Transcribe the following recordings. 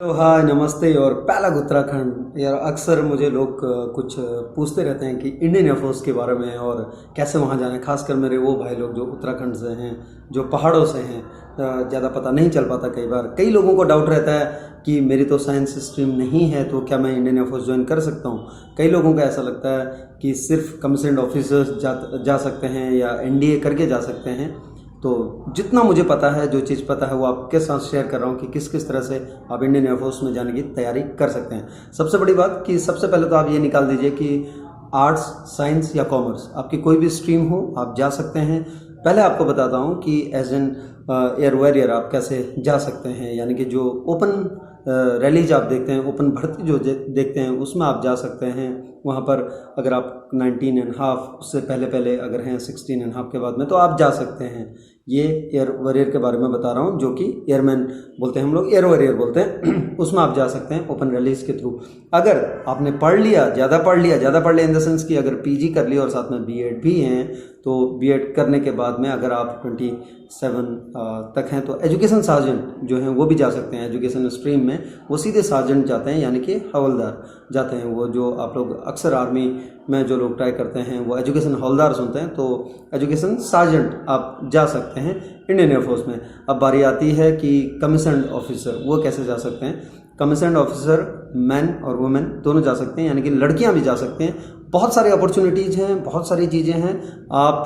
तो हाय नमस्ते और पैलग उत्तराखंड यार। अक्सर मुझे लोग कुछ पूछते रहते हैं कि इंडियन एयरफोर्स के बारे में और कैसे वहाँ जाना है। खासकर मेरे वो भाई लोग जो उत्तराखंड से हैं, जो पहाड़ों से हैं। ज़्यादा पता नहीं चल पाता। कई लोगों को डाउट रहता है कि मेरी तो साइंस स्ट्रीम नहीं है, तो क्या मैं इंडियन एयरफोर्स ज्वाइन कर सकता हूँ। कई लोगों को ऐसा लगता है कि सिर्फ कमीशन्ड ऑफिसर्स जा सकते हैं या एनडीए करके जा सकते हैं। तो जितना मुझे पता है, जो चीज़ पता है वो आपके साथ शेयर कर रहा हूँ कि किस किस तरह से आप इंडियन एयरफोर्स में जाने की तैयारी कर सकते हैं। सबसे बड़ी बात कि सबसे पहले तो आप ये निकाल दीजिए कि आर्ट्स, साइंस या कॉमर्स, आपकी कोई भी स्ट्रीम हो आप जा सकते हैं। पहले आपको बताता हूँ कि एज एन एयर वॉरियर आप कैसे जा सकते हैं। यानी कि जो ओपन रैलीज आप देखते हैं, ओपन भर्ती जो देखते हैं, उसमें आप जा सकते हैं। वहाँ पर अगर आप 19.5 उससे पहले अगर हैं 16.5 के बाद में, तो आप जा सकते हैं। ये एयर वॉरियर के बारे में बता रहा हूँ, जो कि एयरमैन बोलते हैं हम लोग, एयर वॉरियर बोलते हैं। उसमें आप जा सकते हैं ओपन रैलीज के थ्रू। अगर आपने पढ़ लिया, ज़्यादा पढ़ लिया इन द सेंस कि अगर पीजी कर लिया और साथ में बीएड भी हैं, तो बीएड करने के बाद में अगर आप 27 तक हैं तो एजुकेशन सार्जेंट जो हैं वो भी जा सकते हैं। एजुकेशन स्ट्रीम में वो सीधे सार्जेंट जाते हैं, यानी कि हवलदार जाते हैं। वो जो आप लोग अक्सर आर्मी में जो लोग ट्राई करते हैं वो एजुकेशन हवलदार सुनते हैं, तो एजुकेशन सार्जेंट आप जा सकते हैं इंडियन एयरफोर्स में। अब बारी आती है कि कमीशन्ड ऑफिसर, वो कैसे जा सकते हैं। कमीशन्ड ऑफिसर मैन और वुमेन दोनों जा सकते हैं, यानी कि लड़कियां भी जा सकते हैं। बहुत सारी अपॉर्चुनिटीज़ हैं, बहुत सारी चीज़ें हैं। आप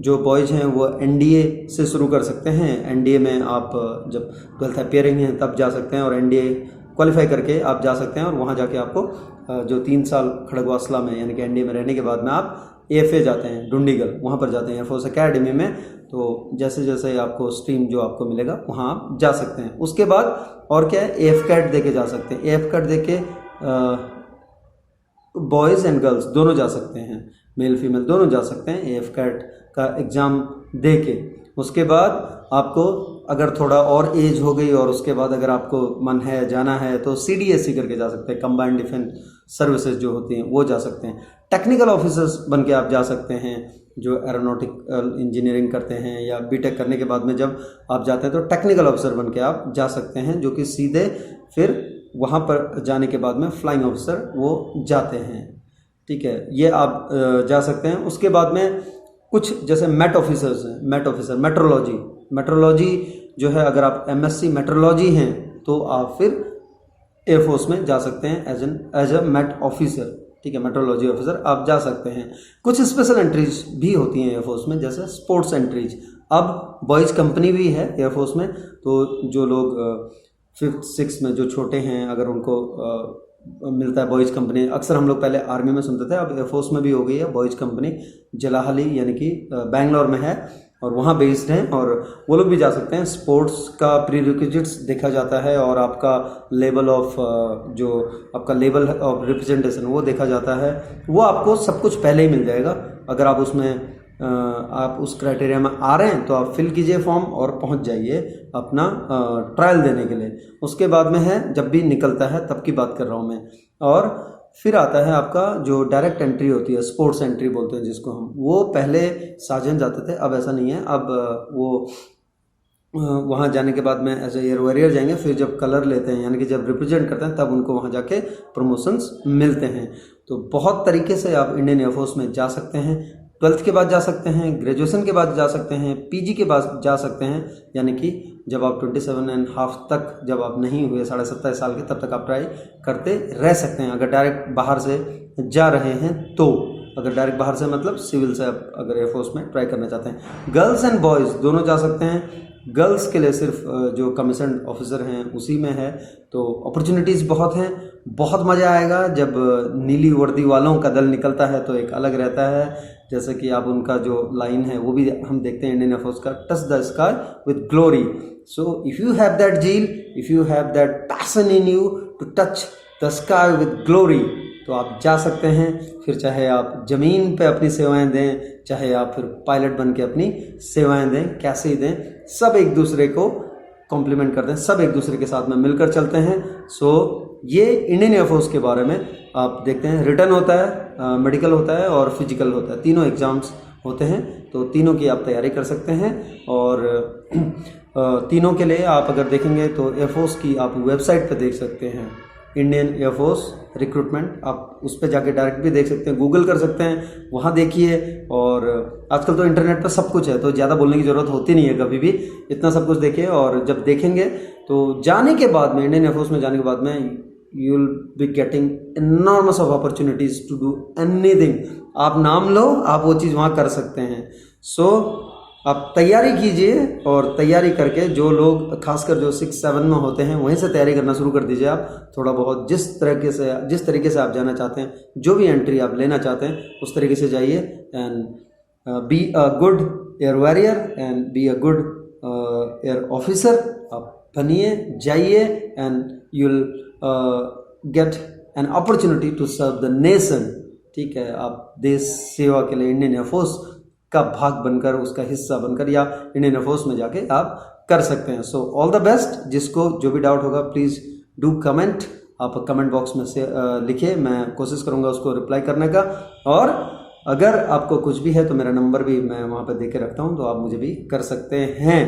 जो बॉयज़ हैं वो एनडीए से शुरू कर सकते हैं। एनडीए में आप जब 12th अपियरिंग हैं तब जा सकते हैं, और एनडीए क्वालिफाई करके आप जा सकते हैं। और वहाँ जाके आपको जो 3 साल खड़गवासला में यानी कि एनडीए में रहने के बाद में आप एएफए जाते हैं, डुंडीगल, वहाँ पर जाते हैं एयरफोर्स एकेडमी में। तो जैसे जैसे आपको स्ट्रीम जो आपको मिलेगा वहाँ आप जा सकते हैं। उसके बाद और क्या है, एएफ कैट दे के जा सकते हैं। एएफ कैट दे के बॉयज़ एंड गर्ल्स दोनों जा सकते हैं, मेल फीमेल दोनों जा सकते हैं एएफ कैट का एग्ज़ाम दे के। उसके बाद आपको अगर थोड़ा और एज हो गई और उसके बाद अगर आपको मन है जाना है तो सीडीएससी करके जा सकते हैं, कंबाइंड डिफेंस सर्विसेज जो होती हैं वो जा सकते हैं। टेक्निकल ऑफिसर्स बन के आप जा सकते हैं, जो एरोनॉटिकल इंजीनियरिंग करते हैं या बीटेक करने के बाद में जब आप जाते हैं तो टेक्निकल ऑफिसर बन के आप जा सकते हैं, जो कि सीधे फिर वहाँ पर जाने के बाद में फ्लाइंग ऑफिसर वो जाते हैं। ठीक है, ये आप जा सकते हैं। उसके बाद में कुछ जैसे मेट ऑफिसर्स हैं, मेट ऑफिसर, मेट्रोलॉजी जो है, अगर आप एमएससी मेट्रोलॉजी हैं तो आप फिर एयरफोर्स में जा सकते हैं एज अ मेट ऑफिसर। ठीक है, मेट्रोलॉजी ऑफिसर आप जा सकते हैं। कुछ स्पेशल एंट्रीज भी होती हैं एयरफोर्स में, जैसे स्पोर्ट्स एंट्रीज। अब बॉयज़ कंपनी भी है एयरफोर्स में, तो जो लोग 5th 6th में जो छोटे हैं, अगर उनको मिलता है बॉयज़ कंपनी। अक्सर हम लोग पहले आर्मी में सुनते थे, अब एयरफोर्स में भी हो गई है बॉयज़ कंपनी। जलाहली यानी कि बेंगलोर में है और वहाँ बेस्ड हैं, और वो लोग भी जा सकते हैं। स्पोर्ट्स का प्रीरिक्विजिट्स देखा जाता है और आपका लेवल ऑफ जो आपका लेवल ऑफ रिप्रेजेंटेशन वो देखा जाता है। वो आपको सब कुछ पहले ही मिल जाएगा। अगर आप उसमें आप उस क्राइटेरिया में आ रहे हैं तो आप फिल कीजिए फॉर्म और पहुंच जाइए अपना ट्रायल देने के लिए। उसके बाद में है, जब भी निकलता है तब की बात कर रहा हूँ मैं। और फिर आता है आपका जो डायरेक्ट एंट्री होती है, स्पोर्ट्स एंट्री बोलते हैं जिसको हम। वो पहले सार्जेंट जाते थे, अब ऐसा नहीं है। अब वो वहाँ जाने के बाद में एज ए एयर वॉरियर जाएंगे, फिर जब कलर लेते हैं यानी कि जब रिप्रेजेंट करते हैं तब उनको वहाँ जाके प्रमोशंस मिलते हैं। तो बहुत तरीके से आप इंडियन एयरफोर्स में जा सकते हैं। 12th के बाद जा सकते हैं, ग्रेजुएशन के बाद जा सकते हैं, पीजी के बाद जा सकते हैं। यानी कि जब आप 27.5 तक जब आप नहीं हुए 27.5 साल के, तब तक आप ट्राई करते रह सकते हैं। अगर डायरेक्ट बाहर से जा रहे हैं तो, अगर डायरेक्ट बाहर से मतलब सिविल से आप अगर एयरफोर्स में ट्राई करना चाहते हैं। गर्ल्स एंड बॉयज़ दोनों जा सकते हैं। गर्ल्स के लिए सिर्फ जो कमीशन्ड ऑफिसर हैं उसी में है। तो अपॉर्चुनिटीज़ बहुत हैं, बहुत मज़ा आएगा। जब नीली वर्दी वालों का दल निकलता है तो एक अलग रहता है। जैसे कि आप उनका जो लाइन है वो भी हम देखते हैं इंडियन एयरफोर्स का, touch the sky with glory. So if you have that zeal, if you have that passion in you to touch the sky with glory, तो आप जा सकते हैं। फिर चाहे आप ज़मीन पे अपनी सेवाएं दें, चाहे आप फिर पायलट बन के अपनी सेवाएं दें, कैसे ही दें, सब एक दूसरे को कॉम्प्लीमेंट करते हैं, सब एक दूसरे के साथ में मिलकर चलते हैं। सो ये इंडियन एयरफोर्स के बारे में आप देखते हैं। रिटर्न होता है, मेडिकल होता है और फिजिकल होता है, तीनों एग्ज़ाम्स होते हैं, तो तीनों की आप तैयारी कर सकते हैं। और तीनों के लिए आप अगर देखेंगे तो एयरफोर्स की आप वेबसाइट पे देख सकते हैं, इंडियन एयरफोर्स रिक्रूटमेंट, आप उस पर जाके डायरेक्ट भी देख सकते हैं, गूगल कर सकते हैं, वहाँ देखिए। और आजकल तो इंटरनेट पर सब कुछ है, तो ज़्यादा बोलने की ज़रूरत होती नहीं है कभी भी, इतना सब कुछ देखिए। और जब देखेंगे तो जाने के बाद में, इंडियन एयरफोर्स में जाने के बाद में, you will be getting enormous of opportunities to do anything. आप नाम लो, आप वो चीज़ वहाँ कर सकते हैं। सो आप तैयारी कीजिए, और तैयारी करके जो लोग खासकर जो 6-7 में होते हैं वहीं से तैयारी करना शुरू कर दीजिए। आप थोड़ा बहुत जिस तरीके से आप जाना चाहते हैं, जो भी एंट्री आप लेना चाहते हैं उस तरीके से जाइए। And be a good air warrior and be a good air officer. आप बनिए, जाइए, and you will get an opportunity to serve the nation. ठीक है, आप देश सेवा के लिए इंडियन एयरफोर्स का भाग बनकर, उसका हिस्सा बनकर, या इंडियन एयरफोर्स में जाके आप कर सकते हैं। So all the best. जिसको जो भी डाउट होगा प्लीज़ डू कमेंट, आप कमेंट बॉक्स में से लिखिए, मैं कोशिश करूँगा उसको रिप्लाई करने का। और अगर आपको कुछ भी है तो मेरा नंबर भी मैं वहाँ पर दे के रखता हूँ, तो आप मुझे भी कर सकते हैं।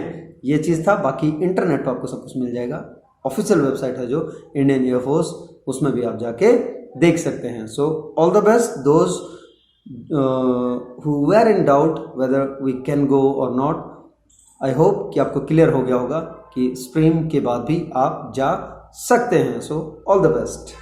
ये चीज़ था। बाकी इंटरनेट पर आपको सब कुछ मिल जाएगा। ऑफिशियल वेबसाइट है जो इंडियन एयरफोर्स, उसमें भी आप जाके देख सकते हैं। So all the best those who were in doubt whether we can go or not. I hope कि आपको क्लियर हो गया होगा कि स्ट्रीम के बाद भी आप जा सकते हैं। So all the best.